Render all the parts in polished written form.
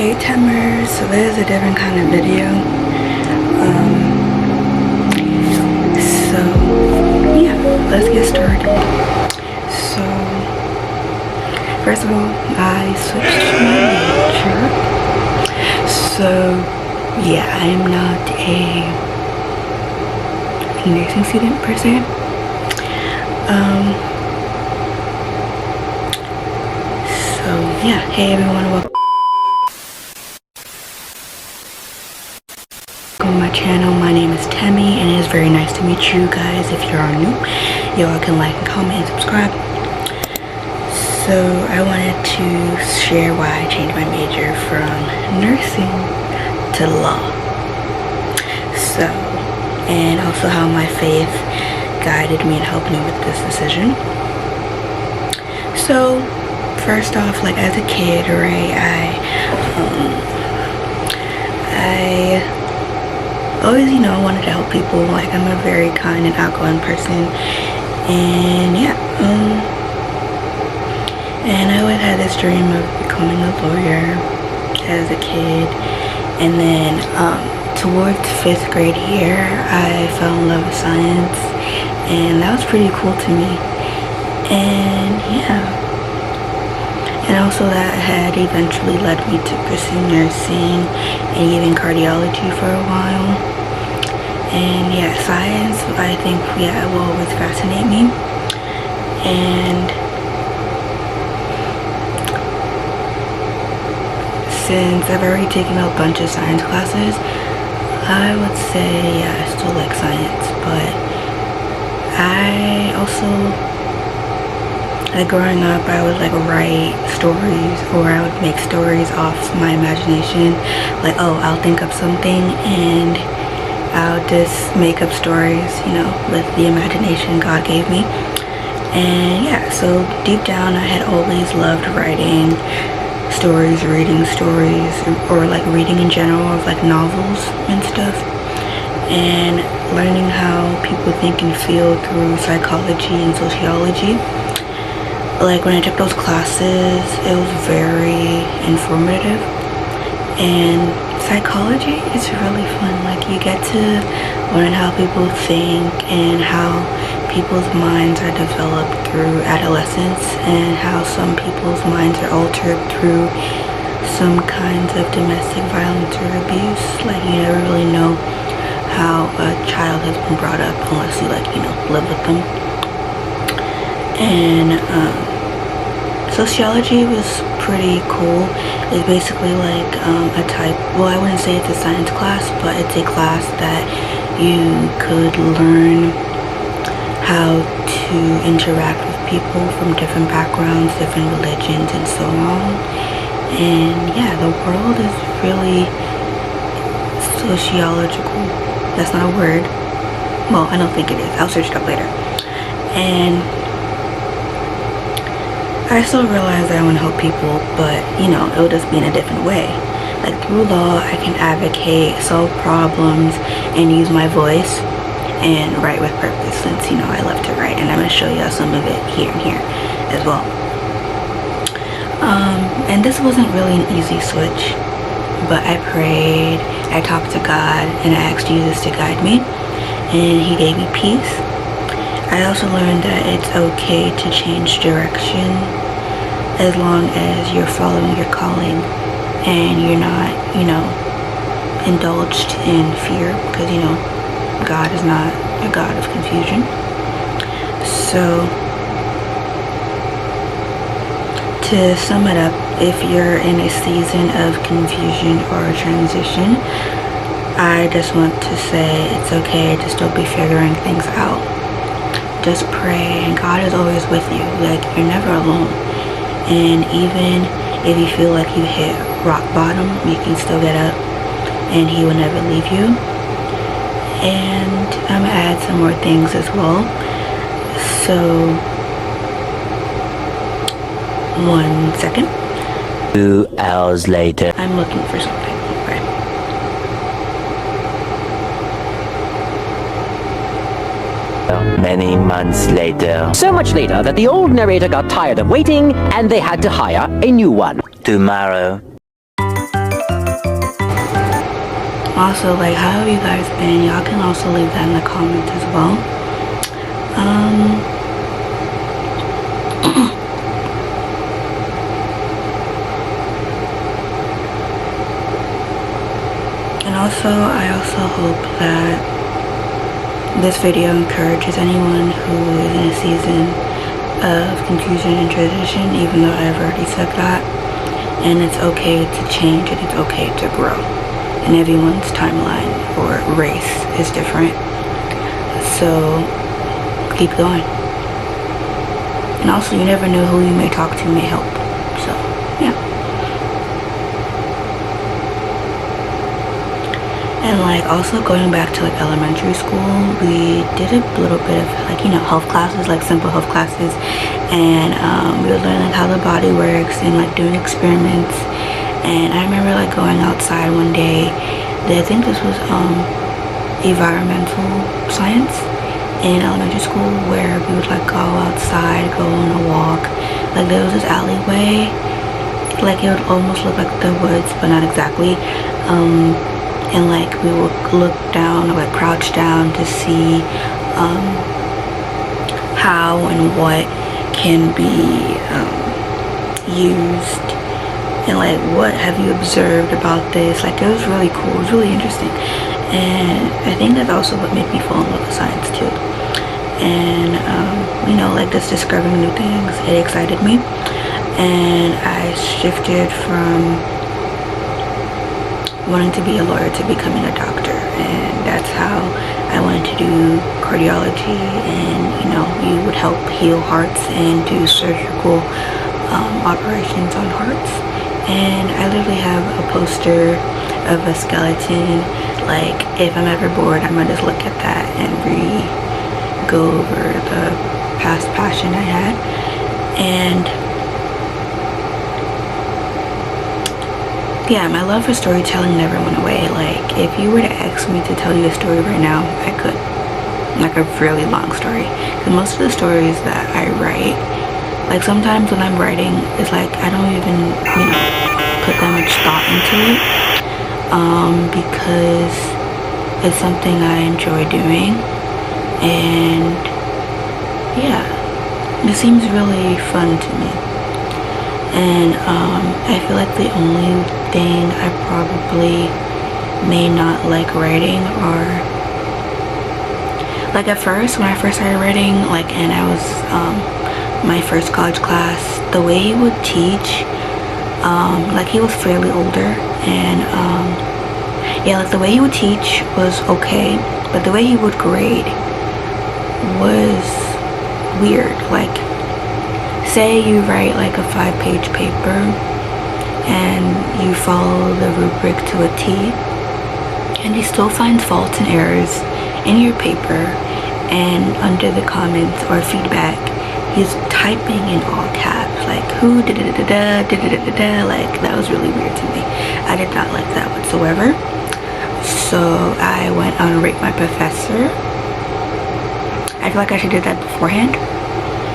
Hey Temers, so there's a different kind of video. So yeah, let's get started. So first of all, I switched my major. So yeah, I am not a nursing student per se. So yeah, hey everyone, welcome to my channel. My name is Temi and it is very nice to meet you guys. If you are new, y'all can like and comment and subscribe. So I wanted to share why I changed my major from nursing to law. So, and also how my faith guided me and helped me with this decision. So first off, like as a kid, right, I always, wanted to help people. Like I'm a very kind and outgoing person, and yeah, and I always had this dream of becoming a lawyer as a kid. And then towards 5th grade year, I fell in love with science, and that was pretty cool to me. And yeah, and also that had eventually led me to pursue nursing and even cardiology for a while. And yeah, science, I think, yeah, will always fascinate me. And since I've already taken a bunch of science classes, I would say, yeah, I still like science. But I also, like growing up, I would like write stories, or I would make stories off my imagination. Like, oh, I'll think of something and I'll just make up stories, with the imagination God gave me. And yeah, so deep down I had always loved writing stories, reading stories, or like reading in general, of like novels and stuff, and learning how people think and feel through psychology and sociology. Like when I took those classes, it was very informative. And psychology is really fun. Like you get to learn how people think and how people's minds are developed through adolescence, and how some people's minds are altered through some kinds of domestic violence or abuse. Like you never really know how a child has been brought up unless you live with them. And sociology was pretty cool. It's basically like a type, well, I wouldn't say it's a science class, but it's a class that you could learn how to interact with people from different backgrounds, different religions, and so on. And yeah, the world is really sociological. That's not a word. Well, I don't think it is. I'll search it up later. And I still realize that I want to help people, but it'll just be in a different way. Like through law, I can advocate, solve problems, and use my voice and write with purpose, since I love to write, and I'm going to show you some of it here and here as well. And this wasn't really an easy switch, but I prayed, I talked to God, and I asked Jesus to guide me, and he gave me peace. I also learned that it's okay to change direction as long as you're following your calling and you're not, indulged in fear, because, God is not a God of confusion. So, to sum it up, if you're in a season of confusion or transition, I just want to say it's okay to still be figuring things out. Just pray, and God is always with you. Like, you're never alone. And even if you feel like you hit rock bottom, you can still get up, and he will never leave you. And I'm gonna add some more things as well. So 1 second. 2 hours later. I'm looking for something. Okay. Many months later. So much later that the old narrator got tired of waiting and they had to hire a new one. Tomorrow. also, like, how have you guys been? Y'all can also leave that in the comments as well. And also, I also hope that this video encourages anyone who is in a season of confusion and transition, even though I've already said that. And it's okay to change and it's okay to grow. And everyone's timeline or race is different. So keep going. And also, you never know who you may talk to may help. So yeah. And like, also going back to like elementary school, we did a little bit of like, you know, health classes, like simple health classes, and we were learning how the body works and like doing experiments. And I remember like going outside one day, I think this was environmental science in elementary school, where we would like go outside, go on a walk. Like there was this alleyway, like it would almost look like the woods, but not exactly. And like we would look down or like crouch down to see how and what can be used, and like what have you observed about this. Like it was really cool, it was really interesting, and I think that's also what made me fall in love with science too. And you know, like just discovering new things, it excited me, and I shifted from wanting to be a lawyer to becoming a doctor. And that's how I wanted to do cardiology, and you know, you would help heal hearts and do surgical operations on hearts. And I literally have a poster of a skeleton. Like if I'm ever bored, I'm gonna just look at that and go over the past passion I had. And yeah, my love for storytelling never went away. Like if you were to ask me to tell you a story right now, I could, like a really long story. And most of the stories that I write, like sometimes when I'm writing, it's like I don't even, you know, put that much thought into it, because it's something I enjoy doing. And yeah, it seems really fun to me. And I feel like the only thing I probably may not like writing are, like at first, when I first started writing, like, and I was my first college class, the way he would teach, like he was fairly older, and yeah, like the way he would teach was okay, but the way he would grade was weird. Like say you write like a 5-page paper and you follow the rubric to a T, and he still finds faults and errors in your paper, and under the comments or feedback he's typing in all caps, like who da da da da da da da da. Like that was really weird to me. I did not like that whatsoever. So I went on Rate My Professor. I feel like I should do that beforehand,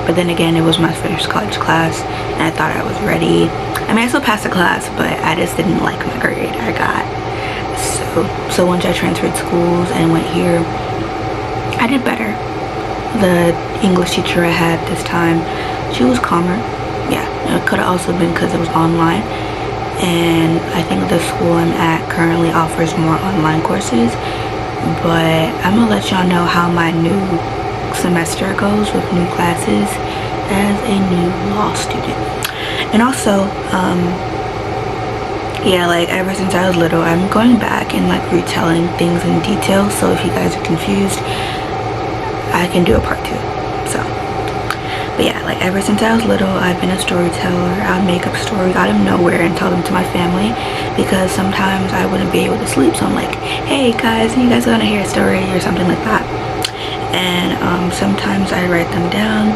but then again, it was my first college class and I thought I was ready. I mean, I still passed the class, but I just didn't like my grade I got. So once I transferred schools and went here, I did better. The English teacher I had this time, she was calmer. Yeah, it could have also been because it was online, and I think the school I'm at currently offers more online courses. But I'm gonna let y'all know how my new semester goes with new classes as a new law student. And also yeah, like ever since I was little, I'm going back and like retelling things in detail, so if you guys are confused, I can do a part 2. So but yeah, like ever since I was little, I've been a storyteller. I would make up stories out of nowhere and tell them to my family, because sometimes I wouldn't be able to sleep, so I'm like, hey guys, you guys want to hear a story or something like that. And sometimes I write them down,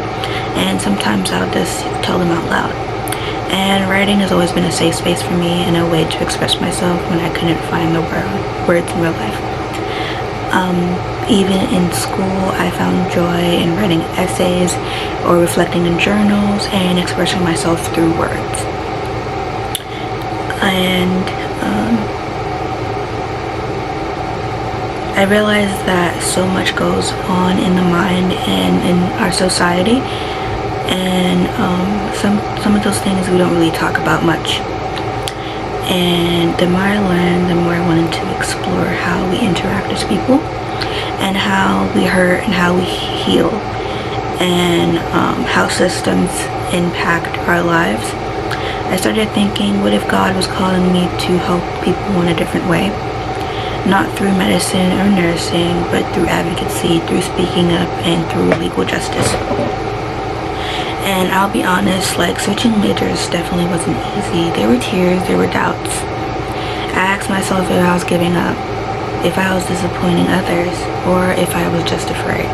and sometimes I'll just tell them out loud. And writing has always been a safe space for me and a way to express myself when I couldn't find the words in real life. Even in school, I found joy in writing essays or reflecting in journals and expressing myself through words. And I realized that so much goes on in the mind and in our society, and some of those things we don't really talk about much. And the more I learned, the more I wanted to explore how we interact as people, and how we hurt and how we heal, and how systems impact our lives. I started thinking, what if God was calling me to help people in a different way? Not through medicine or nursing, but through advocacy, through speaking up, and through legal justice. And I'll be honest, like, switching majors definitely wasn't easy. There were tears, there were doubts. I asked myself if I was giving up, if I was disappointing others, or if I was just afraid.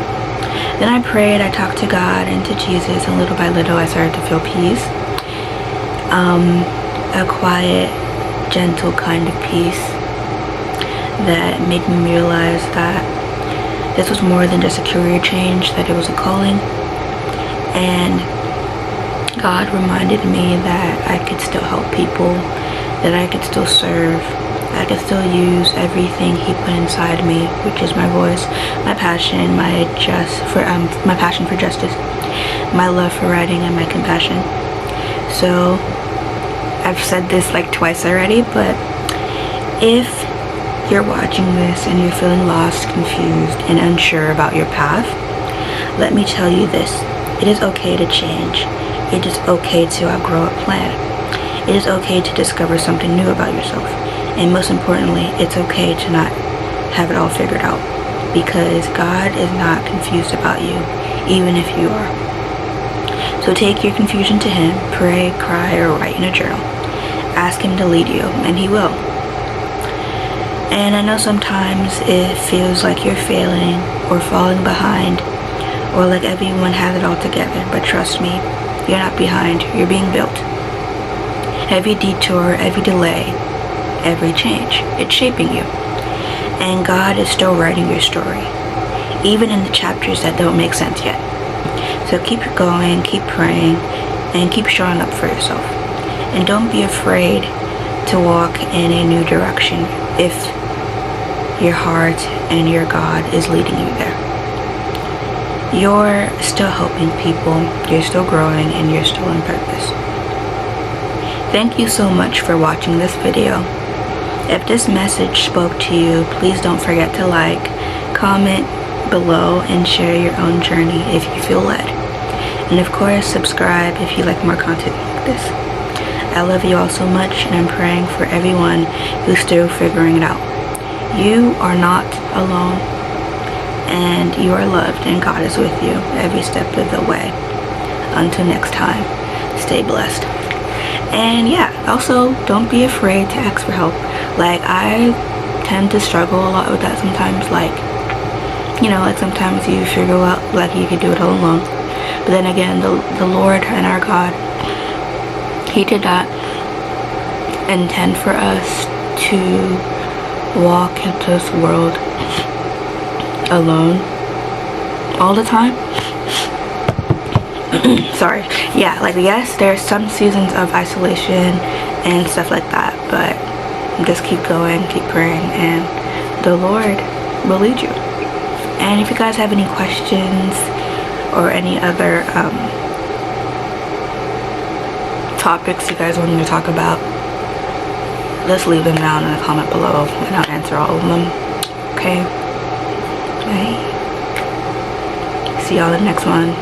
Then I prayed, I talked to God and to Jesus, and little by little I started to feel peace. A quiet, gentle kind of peace that made me realize that this was more than just a career change, that it was a calling. And God reminded me that I could still help people, that I could still serve, I could still use everything He put inside me, which is my voice, my passion, my passion for justice, my love for writing, and my compassion. So I've said this like twice already, but if you're watching this and you're feeling lost, confused, and unsure about your path, let me tell you this. It is okay to change. It is okay to outgrow a plan. It is okay to discover something new about yourself. And most importantly, it's okay to not have it all figured out, because God is not confused about you, even if you are. So take your confusion to Him, pray, cry, or write in a journal. Ask Him to lead you, and He will. And I know sometimes it feels like you're failing or falling behind, or like everyone has it all together, but trust me, you're not behind, you're being built. Every detour, every delay, every change, it's shaping you. And God is still writing your story, even in the chapters that don't make sense yet. So keep going, keep praying, and keep showing up for yourself. And don't be afraid to walk in a new direction if your heart and your God is leading you there. You're still helping people, you're still growing, and you're still on purpose. Thank you so much for watching this video. If this message spoke to you, please don't forget to like, comment below, and share your own journey if you feel led. And of course, subscribe if you like more content like this. I love you all so much, and I'm praying for everyone who's still figuring it out. You are not alone, and you are loved, and God is with you every step of the way. Until next time, stay blessed. And yeah, also don't be afraid to ask for help. Like, I tend to struggle a lot with that sometimes. Like, you know, like sometimes you figure out like you could do it all alone, but then again, the Lord and our God, He did not intend for us to walk into this world alone all the time. Sorry. Yeah, like, yes, there's some seasons of isolation and stuff like that, but just keep going, keep praying, and the Lord will lead you. And if you guys have any questions or any other topics you guys want me to talk about, just leave them down in the comment below, and I'll answer all of them. Okay? Bye. See y'all in the next one.